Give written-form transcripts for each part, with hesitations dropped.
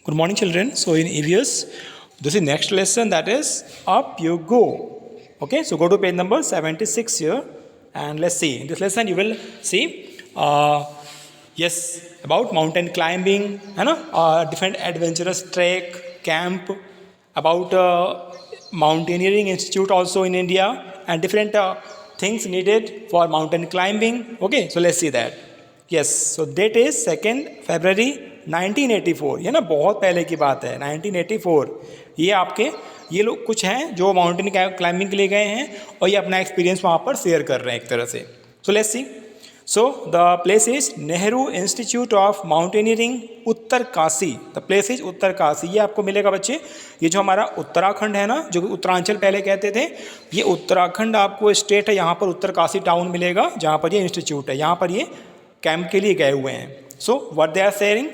Good morning, children. So in EVS, this is next lesson, that is up you go. Okay, so go to page number 76 here, and let's see. In this lesson, you will see, yes, about mountain climbing, different adventurous trek, camp, about mountaineering institute also in India, and different things needed for mountain climbing. Okay, so let's see that. Yes, so date is 2nd February 1984. ये ना बहुत पहले की बात है, 1984. ये आपके ये लोग कुछ हैं जो माउंटेन क्लाइंबिंग के लिए गए हैं और ये अपना एक्सपीरियंस वहाँ पर शेयर कर रहे हैं एक तरह से. सो let's C. So the place is Nehru institute of mountaineering, Uttarkashi. The place is Uttarkashi. ये आपको मिलेगा बच्चे, ये जो हमारा उत्तराखंड है ना, जो उत्तरांचल पहले कहते थे, ये उत्तराखंड आपको स्टेट है. यहाँ पर उत्तरकाशी टाउन मिलेगा जहाँ पर ये इंस्टीट्यूट है. यहाँ पर ये कैंप के लिए गए हुए हैं. So what they are sharing,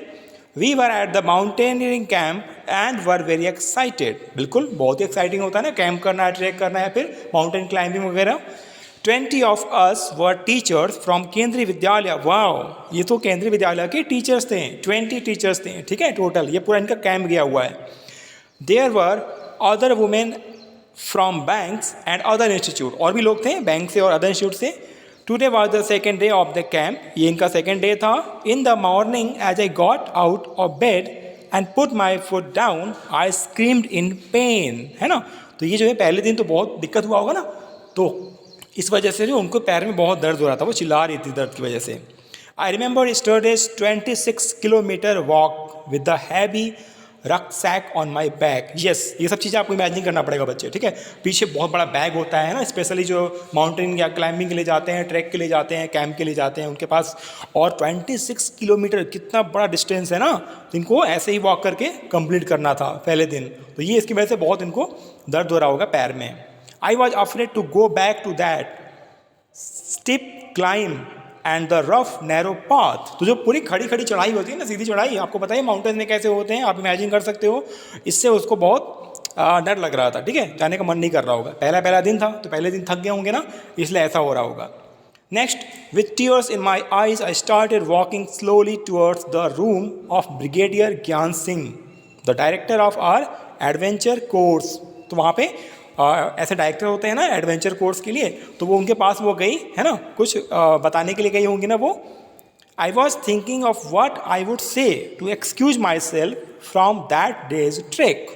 we were at the mountaineering camp and were very excited. बिल्कुल बहुत ही एक्साइटिंग होता है ना, कैंप करना है, ट्रैक करना है, फिर माउंटेन क्लाइंबिंग वगैरह. 20 of us were teachers from केंद्रीय विद्यालय. वाओ, ये तो केंद्रीय विद्यालय के टीचर्स थे. 20 टीचर्स थे, ठीक है, टोटल. ये पूरा इनका कैंप गया हुआ है. There were other women from banks and other institute. और भी लोग थे बैंक से और अदर इंस्टीट्यूट से. Today was the second day of the camp. ये इनका सेकेंड डे था. In the morning as I got out of bed and put my foot down I screamed in pain. है ना, तो ये जो है पहले दिन तो बहुत दिक्कत हुआ होगा ना, तो इस वजह से जो उनको पैर में बहुत दर्द हो रहा था, वो चिल्ला रही थी दर्द की वजह से. I remember Saturday's 26 kilometre walk with the heavy rucksack on my back. Yes, ये सब चीज़ें आपको इमेजिन करना पड़ेगा बच्चे, ठीक है. पीछे बहुत बड़ा बैग होता है ना, स्पेशली जो माउंटेन या क्लाइंबिंग के लिए जाते हैं, ट्रैक के लिए जाते हैं, कैंप के लिए जाते हैं, उनके पास. और 26 किलोमीटर कितना बड़ा डिस्टेंस है ना, इनको ऐसे ही वॉक करके कंप्लीट करना था पहले दिन. तो ये इसकी वजह से बहुत इनको दर्द हो रहा होगा पैर में. I was afraid to go back to that steep climb and the rough narrow path. तो जो पूरी खड़ी खड़ी चढ़ाई होती है ना, सीधी चढ़ाई, आपको पता है माउंटेन में कैसे होते हैं, आप इमेजिन कर सकते हो. इससे उसको बहुत डर लग रहा था, ठीक है, जाने का मन नहीं कर रहा होगा. पहला दिन था तो पहले दिन थक गए होंगे ना, इसलिए ऐसा हो रहा होगा. Next, with tears in my eyes I started walking slowly towards the room of brigadier Gyan Singh, the director of our adventure course. तो वहाँ पे ऐसे डायरेक्टर होते हैं ना एडवेंचर कोर्स के लिए, तो वो उनके पास वो गई है ना, कुछ बताने के लिए गई होंगी ना वो. I was thinking of what I would say to excuse myself from that day's track.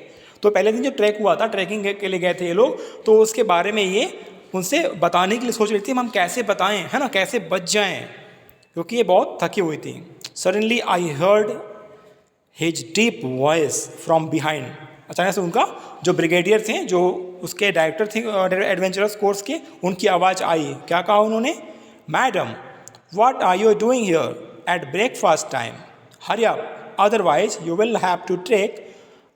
तो पहले दिन जो ट्रैक हुआ था, ट्रैकिंग के लिए गए थे ये लोग, तो उसके बारे में ये उनसे बताने के लिए सोच रही थी, हम कैसे बताएं, है ना, कैसे बच जाएं, क्योंकि ये बहुत थकी हुई थी. Suddenly I heard his deep voice from behind. अचानक से उनका जो ब्रिगेडियर थे, जो उसके डायरेक्टर थे एडवेंचरस कोर्स के, उनकी आवाज़ आई. क्या कहा उन्होंने, madam what are you doing here at breakfast time, hurry up otherwise you will have to trek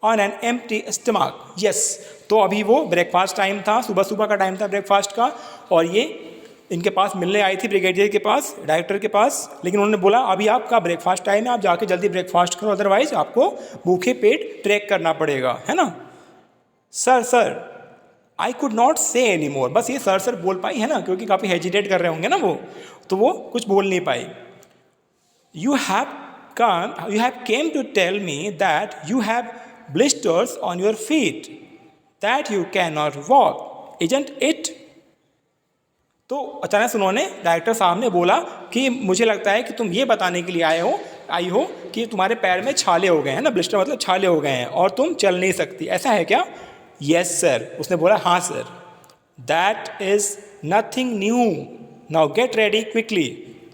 on an empty stomach. Yes, तो अभी वो ब्रेकफास्ट टाइम था, सुबह का टाइम था ब्रेकफास्ट का, और ये इनके पास मिलने आई थी ब्रिगेडियर के पास, डायरेक्टर के पास. लेकिन उन्होंने बोला अभी आपका ब्रेकफास्ट टाइम है, आप जाके जल्दी ब्रेकफास्ट करो, अदरवाइज आपको भूखे पेट ट्रैक करना पड़ेगा, है ना. सर आई कुड नॉट से एनी मोर. बस ये सर बोल पाई, है ना, क्योंकि काफ़ी हेजिटेट कर रहे होंगे ना वो, तो वो कुछ बोल नहीं पाई. You have came to tell me that you have blisters on your feet that you can not walk, isn't it. तो अचानक से उन्होंने, डायरेक्टर साहब ने बोला कि मुझे लगता है कि तुम ये बताने के लिए आई हो कि तुम्हारे पैर में छाले हो गए हैं ना, ब्लिस्टर मतलब छाले हो गए हैं, और तुम चल नहीं सकती, ऐसा है क्या. Yes sir. उसने बोला हाँ sir. That is nothing new, now get ready quickly.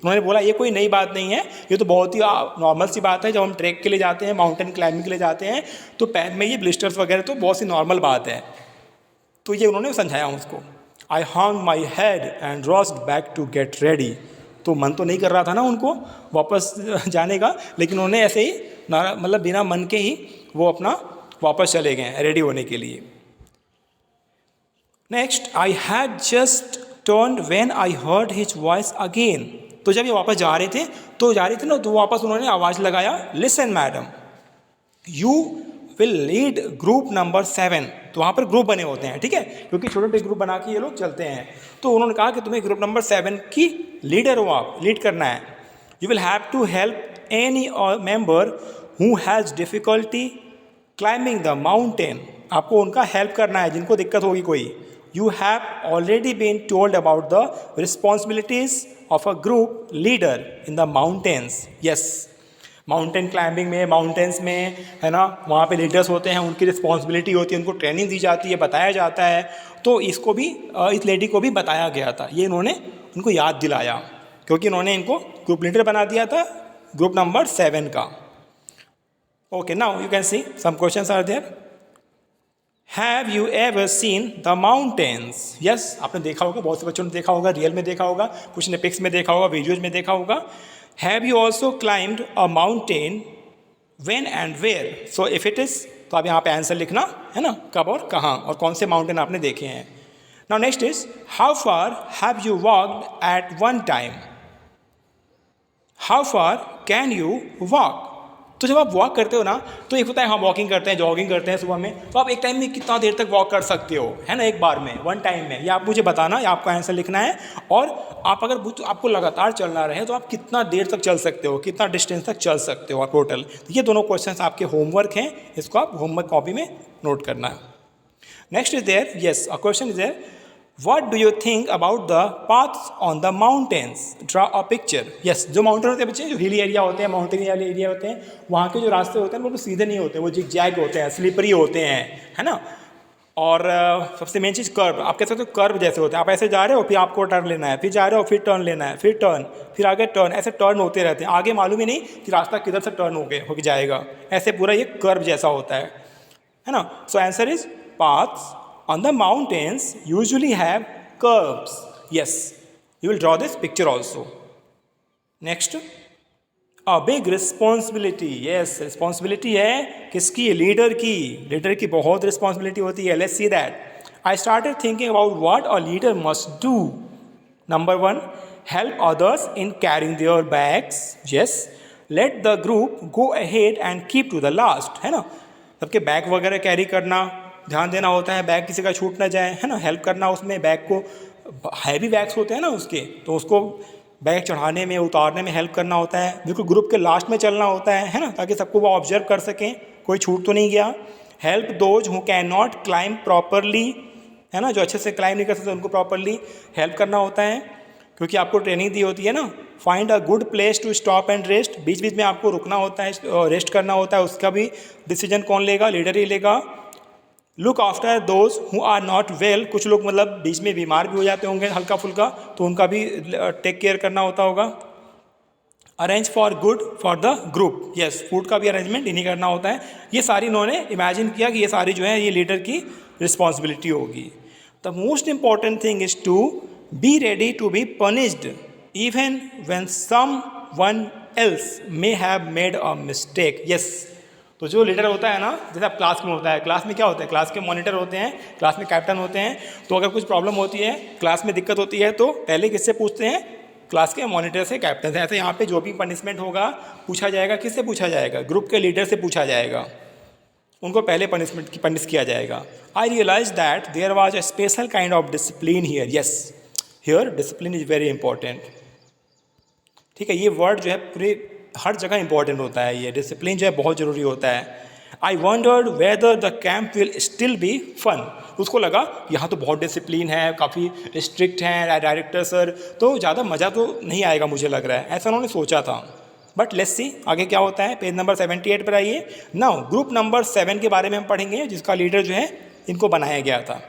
उन्होंने बोला ये कोई नई बात नहीं है, ये तो बहुत ही नॉर्मल सी बात है. जब हम ट्रैक के लिए जाते हैं, माउंटेन क्लाइंबिंग के लिए जाते हैं, तो पैर में ये ब्लिस्टर्स वगैरह तो बहुत सी नॉर्मल बात है. तो ये उन्होंने समझाया उसको. आई hung my head and rushed back to get ready. तो मन तो नहीं कर रहा था ना उनको वापस जाने का, लेकिन उन्होंने ऐसे ही मतलब बिना मन के ही वो अपना वापस चले गए रेडी होने के लिए. Next, I had just turned when I heard his voice again. तो जब ये वापस जा रहे थे ना, तो वापस उन्होंने आवाज़ लगाया, listen madam you will lead group number 7. तो वहाँ पर ग्रुप बने होते हैं, ठीक है, क्योंकि छोटे छोटे ग्रुप बना के ये लोग चलते हैं. तो उन्होंने कहा कि तुम्हें ग्रुप नंबर 7 की लीडर हो, आप लीड करना है. You will have to help any member who has difficulty climbing the mountain, आपको उनका हेल्प करना है जिनको दिक्कत होगी कोई. You have already been told about the responsibilities of a group leader in the mountains. Yes, mountain climbing में, mountains में, है ना, वहाँ पे लीडर्स होते हैं, उनकी रिस्पॉन्सिबिलिटी होती है, उनको ट्रेनिंग दी जाती है, बताया जाता है. तो इसको भी, इस लेडी को भी बताया गया था. ये इन्होंने उनको याद दिलाया क्योंकि इन्होंने इनको ग्रुप लीडर बना दिया था ग्रुप नंबर 7 का. Okay, now you can see some questions are there. Have you ever seen the mountains? Yes, आपने देखा होगा, बहुत से बच्चों ने देखा होगा, रियल में देखा होगा, कुछ ने पिक्स में देखा होगा, वीडियोज में देखा होगा. Have you also climbed a mountain, when and where? So if it is, तो आप यहाँ पे आंसर लिखना है ना, कब और कहाँ और कौन से माउंटेन आपने देखे हैं. Now next is, how far have you walked at one time? How far can you walk? तो जब आप वॉक करते हो ना, तो एक होता है हाँ वॉकिंग करते हैं, जॉगिंग करते हैं सुबह में, तो आप एक टाइम में कितना देर तक वॉक कर सकते हो, है ना, एक बार में, वन टाइम में. ये आप मुझे बताना, या आपका आंसर लिखना है. और आप अगर आपको लगातार चलना रहे तो आप कितना देर तक चल सकते हो, कितना डिस्टेंस तक चल सकते हो टोटल. ये दोनों क्वेश्चन आपके होमवर्क हैं, इसको आप होमवर्क कॉपी में नोट करना है. Next is there, yes, a question is there, What do you think about the paths on the mountains? Draw a picture. Yes, जो माउंटेन होते हैं बच्चे, जो हिली एरिया होते हैं, माउंटेन वाले एरिया होते हैं, वहाँ के जो रास्ते होते हैं वो सीधे नहीं होते, वो जिग-जैग होते हैं, स्लिपरी होते हैं, है ना. और सबसे मेन चीज़ कर्व, आप कह सकते हो कर्व जैसे होते हैं. आप ऐसे जा रहे हो, फिर आपको टर्न लेना है, फिर जा रहे हो, फिर टर्न लेना है, फिर टर्न, फिर आगे टर्न, ऐसे टर्न होते रहते हैं. आगे मालूम ही नहीं कि रास्ता किधर से टर्न होके जाएगा. ऐसे पूरा ये कर्व जैसा होता है ना. So answer is, paths on the mountains usually have curves. Yes, you will draw this picture also. Next, a big responsibility. Yes, responsibility है किसकी? लीडर की. लीडर की बहुत रिस्पॉन्सिबिलिटी होती है. Let's see that. I started thinking about what a leader must do. Number 1, help others in carrying their bags. Yes, let the group go ahead and keep to the last. है ना, सबके bag वगैरह carry करना, ध्यान देना होता है, bag किसी का छूट ना जाए, है ना, हेल्प करना उसमें. बैग को, हैवी बैग्स होते हैं ना उसके, तो उसको बैग चढ़ाने में, उतारने में हेल्प करना होता है. बिल्कुल ग्रुप के लास्ट में चलना होता है ना, ताकि सबको वो ऑब्जर्व कर सकें, कोई छूट तो नहीं गया. Help those who can not climb properly, है ना, जो अच्छे से क्लाइंब नहीं कर सकते उनको प्रॉपरली हेल्प करना होता है, क्योंकि आपको ट्रेनिंग दी होती है ना. Find a good place to stop and rest, बीच बीच में आपको रुकना होता है, रेस्ट करना होता है, उसका भी डिसीजन कौन लेगा? लीडर ही लेगा. Look after those who are not well, कुछ लोग मतलब बीच में बीमार भी हो जाते होंगे हल्का फुल्का, तो उनका भी टेक केयर करना होता होगा. Arrange for good for the group. Yes, food का भी अरेंजमेंट इन्हीं करना होता है. ये सारी इन्होंने इमेजिन किया कि ये सारी जो है ये लीडर की रिस्पॉन्सिबिलिटी होगी. The most important thing is to be ready to be punished even when someone else may have made a mistake. Yes, तो जो लीडर होता है ना, जैसे आप क्लास में होता है, क्लास में क्या होता है? क्लास के मॉनिटर होते हैं, क्लास में कैप्टन होते हैं. तो अगर कुछ प्रॉब्लम होती है, क्लास में दिक्कत होती है, तो पहले किससे पूछते हैं? क्लास के मॉनिटर से, कैप्टन से. ऐसे यहाँ पे जो भी पनिशमेंट होगा पूछा जाएगा, किससे पूछा जाएगा? ग्रुप के लीडर से पूछा जाएगा. उनको पहले पनिश किया जाएगा. I realise that there was a special kind of discipline here. Yes, here discipline is very important. ठीक है, ये वर्ड जो है पूरे हर जगह इंपॉर्टेंट होता है. ये डिसिप्लिन जो है बहुत ज़रूरी होता है. I wondered whether the camp will still be fun. उसको लगा यहाँ तो बहुत डिसिप्लिन है, काफ़ी स्ट्रिक्ट हैं डायरेक्टर सर, तो ज़्यादा मज़ा तो नहीं आएगा मुझे लग रहा है, ऐसा उन्होंने सोचा था. बट लेट्स सी आगे क्या होता है. पेज नंबर 78 पर आइए. नाउ ग्रुप नंबर 7 के बारे में हम पढ़ेंगे, जिसका लीडर जो है इनको बनाया गया था.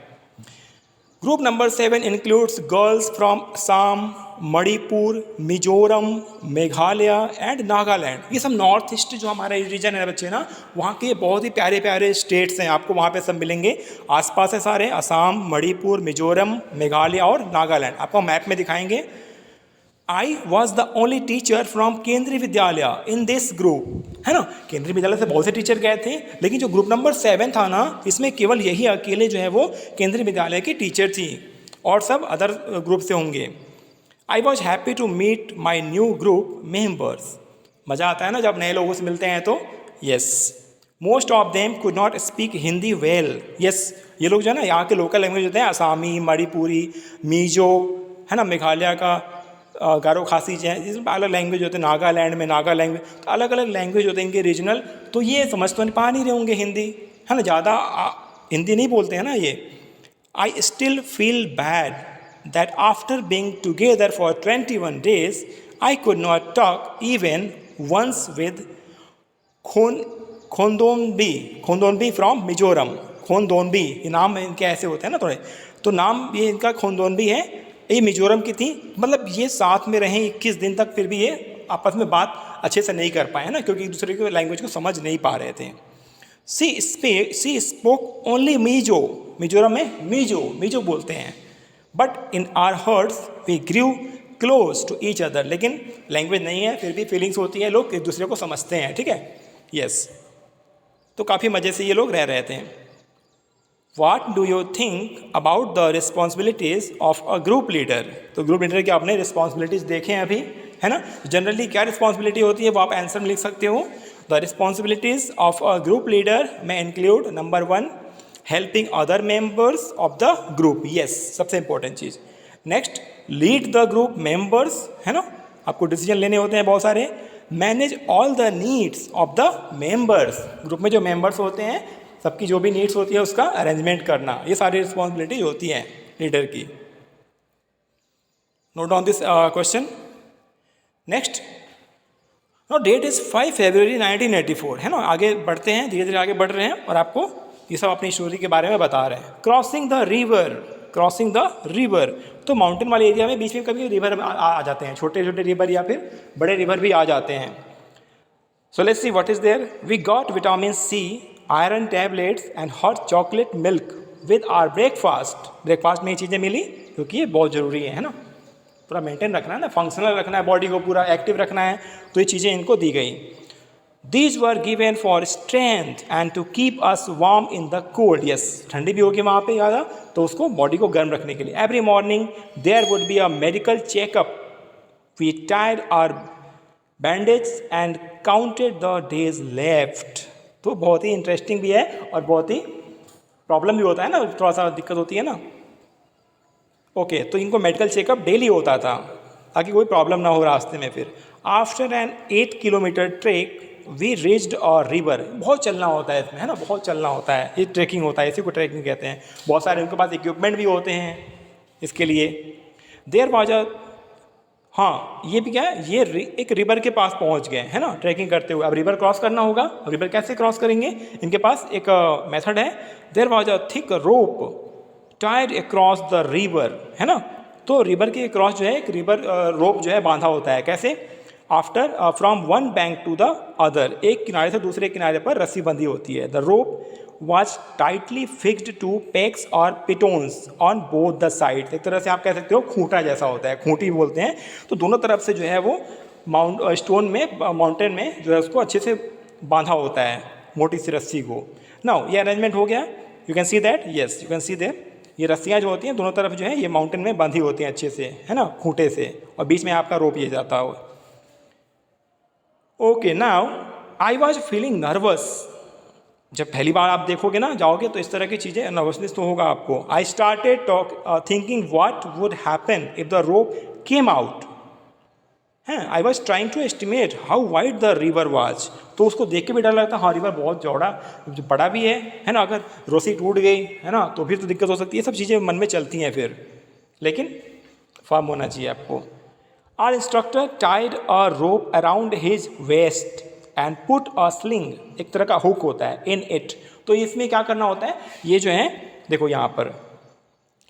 Group number 7 includes girls from Assam, Manipur, Mizoram, Meghalaya and Nagaland. ये सब नॉर्थ ईस्ट जो हमारा रीजन है बच्चे ना, वहाँ के बहुत ही प्यारे प्यारे स्टेट्स हैं, आपको वहाँ पे सब मिलेंगे. आसपास है सारे, असम, मणिपुर, मिजोरम, मेघालय और नागालैंड, आपको मैप में दिखाएंगे. I was the only teacher from केंद्रीय विद्यालय इन दिस ग्रुप. है ना, केंद्रीय विद्यालय से बहुत से टीचर गए थे, लेकिन जो ग्रुप नंबर 7 था ना, इसमें केवल यही अकेले जो है वो केंद्रीय विद्यालय की टीचर थी, और सब अदर ग्रुप से होंगे. I was happy to meet my new group members. मज़ा आता है ना जब नए लोगों से मिलते हैं तो. Yes, most of them could not speak Hindi well. Yes, ये लोग जो है ना यहाँ के लोकल लैंग्वेज होते हैं, आसामी, मणिपुरी, मीजो, है ना, मेघालय का गारो खासी जो है, जिसमें अलग लैंग्वेज होते हैं, नागालैंड में नागा लैंग्वेज, तो अलग अलग लैंग्वेज होते हैं इनके रीजनल, तो ये समझ तो पा नहीं रहे होंगे हिंदी, है ना, ज़्यादा हिंदी नहीं बोलते हैं ना ये. I still feel bad that after being together for 21 days I could not talk even once with Khondonbi from Mizoram. Khondonbi, ये नाम इनके ऐसे होते हैं ना थोड़े, तो नाम ये इनका खोंदोनबी है, ये मिजोरम की थी. मतलब ये साथ में रहे 21 दिन तक, फिर भी ये आपस में बात अच्छे से नहीं कर पाए ना, क्योंकि एक दूसरे के लैंग्वेज को समझ नहीं पा रहे थे. She spoke only Mizo, Mizoram में मीजो बोलते हैं. But in our hearts we grew close to each other. लेकिन लैंग्वेज नहीं है, फिर भी फीलिंग्स होती है, लोग एक दूसरे को समझते हैं. ठीक है, यस. तो काफ़ी मज़े से ये लोग रह रहे थे. What do you think about the responsibilities of a group leader? तो ग्रुप लीडर के आपने रिस्पॉन्सिबिलिटीज़ देखे हैं अभी, है ना. जनरली क्या रिस्पॉन्सिबिलिटी होती है वो आप आंसर में लिख सकते हो. The responsibilities of a group leader में include number 1 helping other members of the group. Yes, सबसे इंपॉर्टेंट चीज़. Next, lead the group members, है ना, आपको डिसीजन लेने होते हैं बहुत सारे. Manage all the needs of the members, group में जो मेंबर्स होते हैं सबकी जो भी नीड्स होती है उसका अरेंजमेंट करना, ये सारी रिस्पॉन्सिबिलिटी होती हैं लीडर की. Note down this question. Next, no date is 5 February 1984, है ना. आगे बढ़ते हैं, धीरे धीरे आगे बढ़ रहे हैं और आपको ये सब अपनी स्टोरी के बारे में बता रहे हैं. क्रॉसिंग द रिवर, तो माउंटेन वाले एरिया में बीच में कभी रिवर आ जाते हैं, छोटे छोटे रिवर या फिर बड़े रिवर भी आ जाते हैं. So let's see what is there. We got vitamin C, iron tablets and hot chocolate milk with our breakfast में ये चीज़ें मिली, क्योंकि ये बहुत ज़रूरी है ना, पूरा मेंटेन रखना है ना, फंक्शनल रखना है, बॉडी को पूरा एक्टिव रखना है, तो ये चीज़ें इनको दी गई. These were given for strength and to keep us warm in the cold. Yes, ठंडी भी होगी वहाँ पे ज़्यादा, तो उसको बॉडी को गर्म रखने के लिए. Every morning there would be a medical checkup. We tied our bandage and counted the days left. तो बहुत ही इंटरेस्टिंग भी है और बहुत ही प्रॉब्लम भी होता है ना, थोड़ा सा दिक्कत होती है ना. ओके, तो इनको मेडिकल चेकअप डेली होता था ताकि कोई प्रॉब्लम ना हो रास्ते में. फिर after an 8 kilometre trek we reached a river. बहुत चलना होता है इसमें, है ना, बहुत चलना होता है, ये ट्रेकिंग होता है, इसी को ट्रेकिंग कहते हैं. बहुत सारे उनके पास इक्विपमेंट भी होते हैं इसके लिए. देयर वाज अ, हाँ ये भी क्या है, ये एक रिवर के पास पहुंच गए, है ना, ट्रैकिंग करते हुए. अब रिवर क्रॉस करना होगा, अब रिवर कैसे क्रॉस करेंगे, इनके पास एक मेथड है. There was a thick rope tied across the river, है ना. तो रिवर के क्रॉस जो है एक रिवर रोप जो है बांधा होता है. कैसे, after from one bank to the other, एक किनारे से दूसरे किनारे पर रस्सी बंधी होती है. The rope was tightly fixed to pegs और pitons on both the sides. एक तरह से आप कह सकते हो खूंटा जैसा होता है, खूंटी बोलते हैं. तो दोनों तरफ से जो है वो स्टोन में, माउंटेन में जो है उसको अच्छे से बांधा होता है मोटी सी रस्सी को. नाउ ये अरेंजमेंट हो गया. You can see that, yes you can see that. ये रस्सियाँ जो होती हैं दोनों तरफ जो है ये माउंटेन में बांधी होती हैं अच्छे से, है ना, खूंटे से, और बीच में आपका रोप ये जाता हो. Okay, now I was feeling nervous. जब पहली बार आप देखोगे ना, जाओगे, तो इस तरह की चीज़ें, नर्वसनेस तो होगा आपको. I started thinking what would happen if the rope came out. हैं, I was trying to estimate how wide the river was. तो उसको देख के भी डर लगता, हाँ रिवर बहुत चौड़ा बड़ा भी है ना, अगर रस्सी टूट गई, है ना, तो फिर तो दिक्कत हो सकती है. सब चीज़ें मन में चलती हैं फिर, लेकिन फर्म होना चाहिए आपको. Our instructor tied a rope around his waist and put a sling, एक तरह का हुक होता है, इन इट. तो इसमें क्या करना होता है, ये जो है देखो यहाँ पर,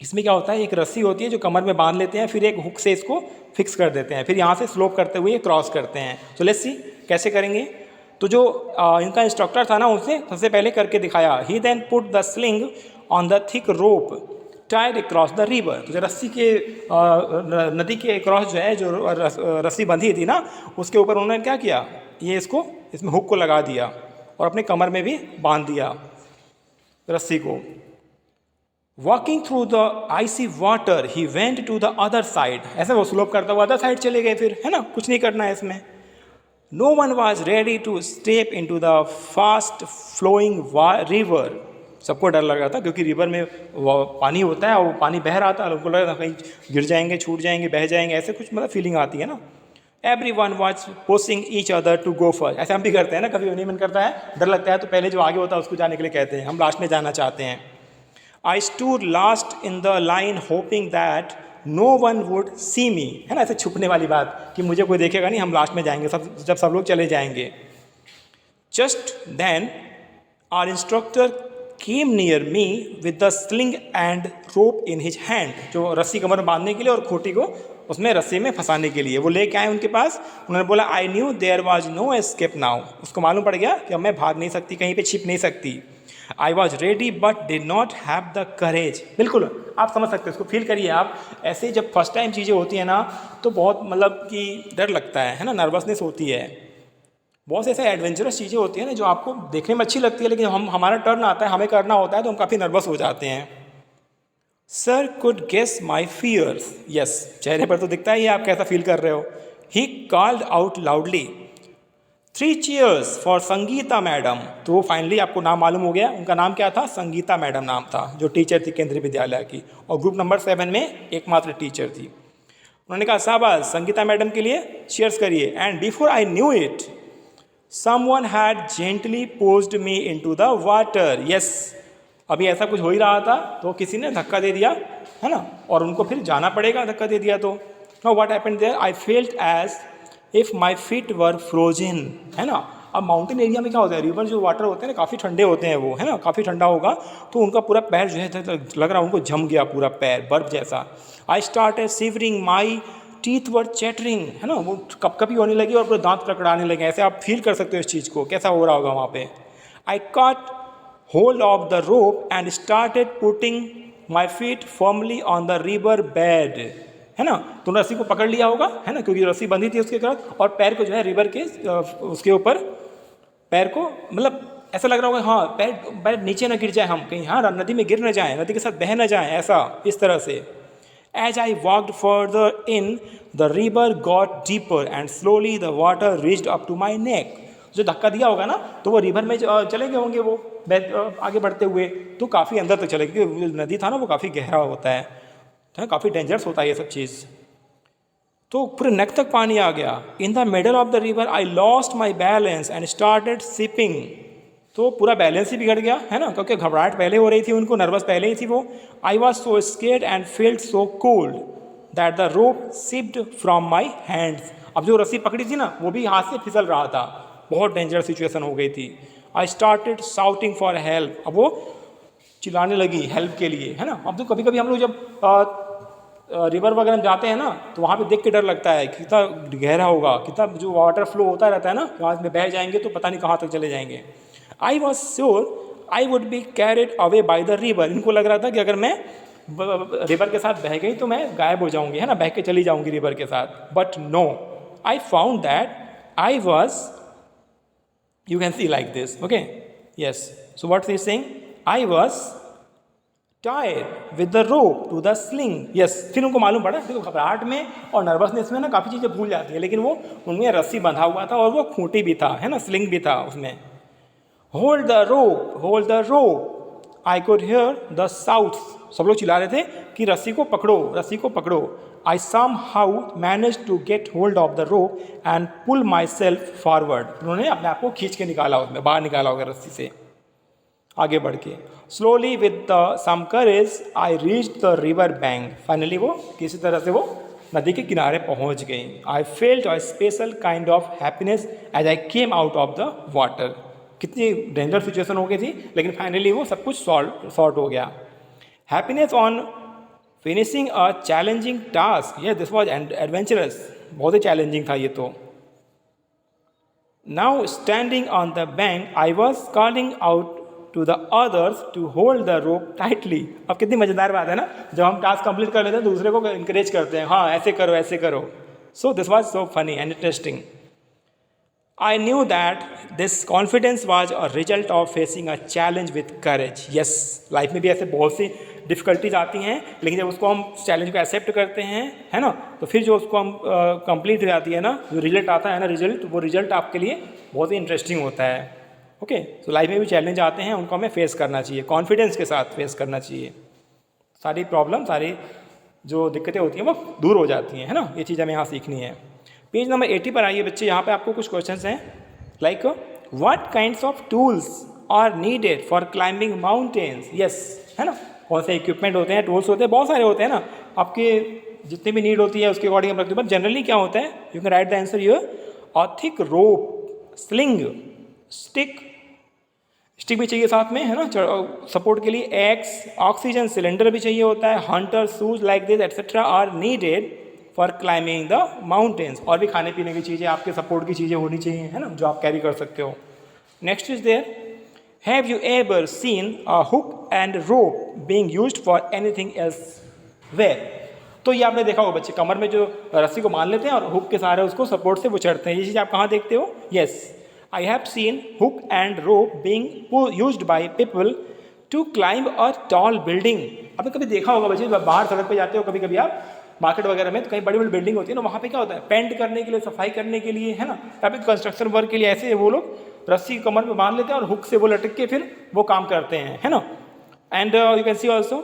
इसमें क्या होता है, एक रस्सी होती है जो कमर में बांध लेते हैं, फिर एक हुक से इसको फिक्स कर देते हैं, फिर यहाँ से स्लोप करते हुए क्रॉस करते हैं. तो लेट्स सी कैसे करेंगे. तो जो इनका इंस्ट्रक्टर था ना, उसने सबसे पहले करके दिखाया. He then put the sling on the thick rope tied across the river. तो जो रस्सी के नदी के क्रॉस जो है, जो रस्सी बंधी थी ना, उसके ऊपर उन्होंने क्या किया, ये इसको, इसमें हुक को लगा दिया और अपने कमर में भी बांध दिया रस्सी को. Walking through the icy water he went to the other side. ऐसे वो स्लोप करता हुआ अदर साइड चले गए फिर, है ना, कुछ नहीं करना है इसमें. No one was ready to step in to the fast flowing river. सबको डर लग रहा था क्योंकि रिवर में वो पानी होता है और वो पानी बह रहा था, लोगों को लग रहा था कहीं गिर जाएंगे, छूट जाएंगे, बह जाएंगे, ऐसे कुछ मतलब फीलिंग आती है ना। Everyone was pushing each other to go first. ऐसे हम भी करते हैं ना, कभी नहीं मन करता है, डर लगता है तो पहले जो आगे होता है उसको जाने के लिए कहते हैं, हम लास्ट में जाना चाहते हैं। I stood last in the line hoping that no one would see me, है ना, ऐसे छुपने वाली बात कि मुझे कोई देखेगा नहीं, हम लास्ट में जाएंगे जब सब लोग चले जाएंगे। Just then our instructor came near me with the sling and rope in his hand, जो रस्सी कमर में बांधने के लिए और खोटी को उसमें रस्सी में फंसाने के लिए वो लेके आए उनके पास। उन्होंने बोला I knew there was no escape now, उसको मालूम पड़ गया कि अब मैं भाग नहीं सकती, कहीं पे छिप नहीं सकती। I was ready but did not have the courage. बिल्कुल आप समझ सकते हैं, उसको फील करिए आप। ऐसे जब फर्स्ट टाइम चीज़ें होती हैं ना तो बहुत मतलब कि डर लगता है ना, नर्वसनेस होती है। बहुत से ऐसे एडवेंचरस चीज़ें होती हैं ना जो आपको देखने में अच्छी लगती है, लेकिन हमारा टर्न आता है, हमें करना होता है तो हम काफ़ी नर्वस हो जाते हैं। Sir could guess my fears, yes, चेहरे पर तो दिखता ही है आप कैसा फील कर रहे हो। He called out loudly 3 cheers for Sangeeta madam. तो फाइनली आपको नाम मालूम हो गया, उनका नाम क्या था, संगीता मैडम नाम था, जो टीचर थी केंद्रीय विद्यालय की और ग्रुप नंबर 7 में एकमात्र टीचर थी। उन्होंने कहा शाबाश संगीता मैडम के लिए चीयर्स करिए। And before I knew it someone had gently posed me into the water. Yes, अभी ऐसा कुछ हो ही रहा था तो किसी ने धक्का दे दिया, है ना, और उनको फिर जाना पड़ेगा धक्का दे दिया तो। Now what happened there, I felt as if my feet were frozen, है ना। अब माउंटेन एरिया में क्या होता है, रिवर जो वाटर होते हैं ना काफ़ी ठंडे होते हैं वो, है ना, काफ़ी ठंडा होगा तो उनका पूरा पैर जो है लग रहा है उनको जम गया पूरा पैर बर्फ जैसा। I started shivering, my teeth were chattering, है ना, वो कपकपी होने लगी और पूरे दांत कड़कड़ाने लगे। ऐसे आप फील कर सकते हो इस चीज़ को, कैसा हो रहा होगा वहाँ पे। आई cot hold of the rope and started putting my feet firmly on the river bed, है ना। तो रस्सी को पकड़ लिया होगा, है ना, क्योंकि रस्सी बंधी थी उसके साथ, और पैर को जो है रिवर के उसके ऊपर पैर को मतलब ऐसा लग रहा होगा हाँ पैर नीचे ना गिर जाए, हम कहीं हाँ नदी में गिर ना जाए, नदी के साथ बह ना जाए, ऐसा इस तरह से। As I walked further in the river got deeper and slowly the water reached up to my neck. जो धक्का दिया होगा ना तो वो रिवर में चले गए होंगे वो आगे बढ़ते हुए, तो काफ़ी अंदर तक चले गए क्योंकि नदी था ना वो काफ़ी गहरा होता है, तो काफ़ी डेंजरस होता है ये सब चीज़। तो पूरे नेक तक पानी आ गया। In the middle of the river I lost my balance and started sipping. तो पूरा बैलेंस ही बिगड़ गया, है ना, क्योंकि घबराहट पहले हो रही थी उनको, नर्वस पहले ही थी वो। I was so scared and field so cold that the rope sipped from my hands. अब जो रस्सी पकड़ी थी ना वो भी हाथ से फिसल रहा था, बहुत डेंजरस सिचुएशन हो गई थी। I started shouting for help, अब वो चिल्लाने लगी हेल्प के लिए, है ना। अब तो कभी कभी हम लोग जब रिवर वगैरह में जाते हैं ना तो वहाँ पे देख के डर लगता है कितना गहरा होगा, कितना जो वाटर फ्लो होता रहता है ना, वहाँ में बह जाएंगे तो पता नहीं कहाँ तक चले जाएंगे। I was sure I would be carried away by the river. इनको लग रहा था कि अगर मैं रिवर के साथ बह गई तो मैं गायब हो जाऊँगी, है ना, बह के चली जाऊँगी रिवर के साथ। But no, I found that I was, you can see like this, okay, yes, so what he is saying, I was tied with the rope to the sling, yes। फिर उनको मालूम पड़ा, देखो घबराहट में और नर्वसनेस में ना काफ़ी चीज़ें भूल जाती है, लेकिन वो उनमें रस्सी बंधा हुआ था और वो खूंटी भी था, है ना, स्लिंग भी था उसमें। Hold the rope, I could hear the south, सब लोग चिल्ला रहे थे कि रस्सी को पकड़ो, रस्सी को पकड़ो। I somehow managed to get hold of the rope and pull myself forward। उन्होंने अपने आप को खींच के निकाला, उसमें बाहर निकाला होगा रस्सी से आगे बढ़ के। Slowly with some courage I reached the river bank। Finally वो किसी तरह से वो नदी के किनारे पहुंच गई। I felt a special kind of happiness as I came out of the water। कितनी डेंजर सिचुएशन हो गई थी लेकिन फाइनली वो सब कुछ सॉर्ट हो गया। Happiness on finishing a challenging task, ये दिस वॉज एडवेंचरस, बहुत ही चैलेंजिंग था ये तो। Now standing on the bank I was calling out to the others to hold the rope tightly. अब कितनी मज़ेदार बात है ना, जब हम टास्क कंप्लीट कर लेते हैं दूसरे को इंकरेज करते हैं, हाँ ऐसे करो ऐसे करो। So this was so funny and interesting. I knew that this confidence was a result of facing a challenge with courage। yes, life में भी ऐसे बहुत सी डिफ़िकल्टीज आती हैं, लेकिन जब उसको हम चैलेंज को एक्सेप्ट करते हैं, है ना, तो फिर जो उसको हम कंप्लीट हो जाती है ना, जो रिजल्ट आता है ना, रिजल्ट, वो रिजल्ट आपके लिए बहुत ही इंटरेस्टिंग होता है। ओके, तो लाइफ में भी चैलेंज आते हैं, उनको हमें फेस करना चाहिए, कॉन्फिडेंस के साथ फेस करना चाहिए। सारी प्रॉब्लम, सारी जो दिक्कतें होती हैं वो दूर हो जाती हैं, है ना। ये चीज़ हमें यहाँ सीखनी है। पेज नंबर 80 पर आइए बच्चे, यहाँ पे आपको कुछ क्वेश्चंस हैं like what kinds of tools are needed for climbing mountains. Yes, है ना, कौन से इक्विपमेंट होते हैं, टूल्स होते हैं, बहुत सारे होते हैं ना, आपके जितनी भी नीड होती है उसके अकॉर्डिंग हम रखते हैं। बट जनरली क्या होता है, you can write the answer here, a thick rope, sling, stick भी चाहिए साथ में, है ना, सपोर्ट के लिए, एक्स, ऑक्सीजन सिलेंडर भी चाहिए होता है, hunter shoes like this etcetera are needed for climbing the mountains. और भी खाने पीने की चीज़ें, आपके सपोर्ट की चीज़ें होनी चाहिए, है ना, जो आप कैरी कर सकते हो। Next is there, have you ever seen a hook and rope being used for anything elsewhere. तो ये आपने देखा होगा बच्चे, कमर में जो रस्सी को मान लेते हैं और हुक के सहारे उसको सपोर्ट से वो चढ़ते हैं। ये चीज़ आप कहाँ देखते हो? Yes, I have seen hook and rope being used by people to climb a tall building। आपने कभी देखा होगा बच्चे, बाहर सड़क पे जाते हो कभी कभी आप मार्केट वगैरह में, तो कहीं बड़ी बड़ी बिल्डिंग होती है ना, वहाँ पे क्या होता है, पेंट करने के लिए, सफाई करने के लिए, है ना, या फिर कंस्ट्रक्शन वर्क के लिए, ऐसे वो लोग रस्सी कमर में बांध लेते हैं और हुक से वो लटक के फिर वो काम करते हैं, है ना। And you can C also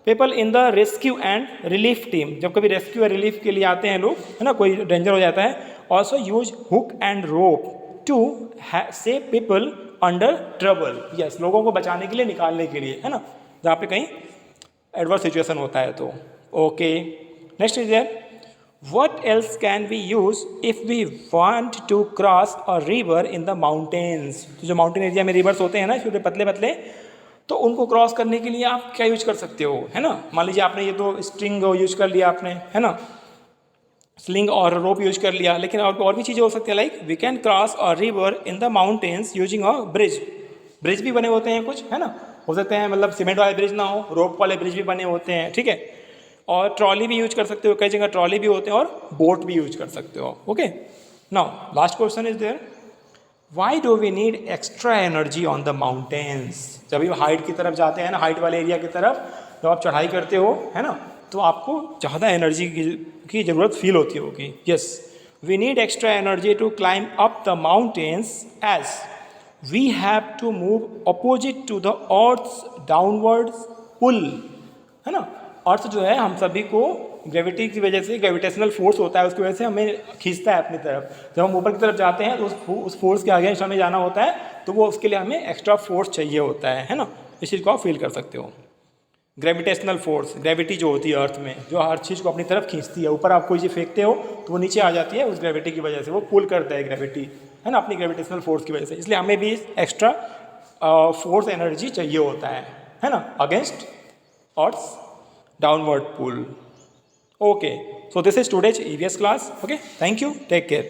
people in the rescue and relief team, जब कभी रेस्क्यू या रिलीफ के लिए आते हैं लोग, है ना, कोई डेंजर हो जाता है, also use hook and rope to save people under trouble. Yes, लोगों को बचाने के लिए, निकालने के लिए, है ना, जहाँ पे कहीं एडवर्स सिचुएशन होता है तो। Okay, next is there, what else can we use if we want to cross a river in the mountains. तो जो माउंटेन एरिया में रिवर्स होते हैं ना, छोटे पतले पतले, तो उनको क्रॉस करने के लिए आप क्या यूज कर सकते हो, है ना। मान लीजिए आपने ये तो स्ट्रिंग यूज कर लिया आपने, है ना, स्लिंग और रोप यूज कर लिया, लेकिन और भी चीज़ें हो सकती है, like we can cross a river in the mountains using a bridge. Bridge भी बने होते हैं कुछ, है ना, हो सकते हैं, मतलब सीमेंट वाले ब्रिज ना हो, रोप वाले ब्रिज भी बने होते हैं, ठीक है। और ट्रॉली भी यूज कर सकते हो, कई जगह ट्रॉली भी होते हैं, और बोट भी यूज कर सकते हो। Okay, now last question is there, why do we need extra energy on the mountains. जब भी हाइट की तरफ जाते हैं ना, हाइट वाले एरिया की तरफ जब आप चढ़ाई करते हो, है ना, तो आपको ज़्यादा एनर्जी की ज़रूरत फील होती होगी। Yes, we need extra energy to climb up the mountains as we have to move opposite to the earth's downwards pull, है ना। अर्थ जो है हम सभी को ग्रेविटी की वजह से, ग्रेविटेशनल फोर्स होता है, उसकी वजह से हमें खींचता है अपनी तरफ। जब हम ऊपर की तरफ जाते हैं तो उस फोर्स के अगेंस्ट हमें जाना होता है, तो वो उसके लिए हमें एक्स्ट्रा फोर्स चाहिए होता है ना। इस चीज़ को आप फील कर सकते हो। ग्रेविटेशनल फोर्स, ग्रेविटी जो होती है अर्थ में, जो हर चीज़ को अपनी तरफ खींचती है, ऊपर आप कोई चीज़ फेंकते हो तो वो नीचे आ जाती है, उस ग्रेविटी की वजह से वो पुल करता है ग्रेविटी, है ना, अपनी ग्रेविटेशनल फोर्स की वजह से। इसलिए हमें भी एक्स्ट्रा फोर्स एनर्जी चाहिए होता है ना, against earth's downward pull. Okay, so this is today's EVS class. Okay, thank you, take care.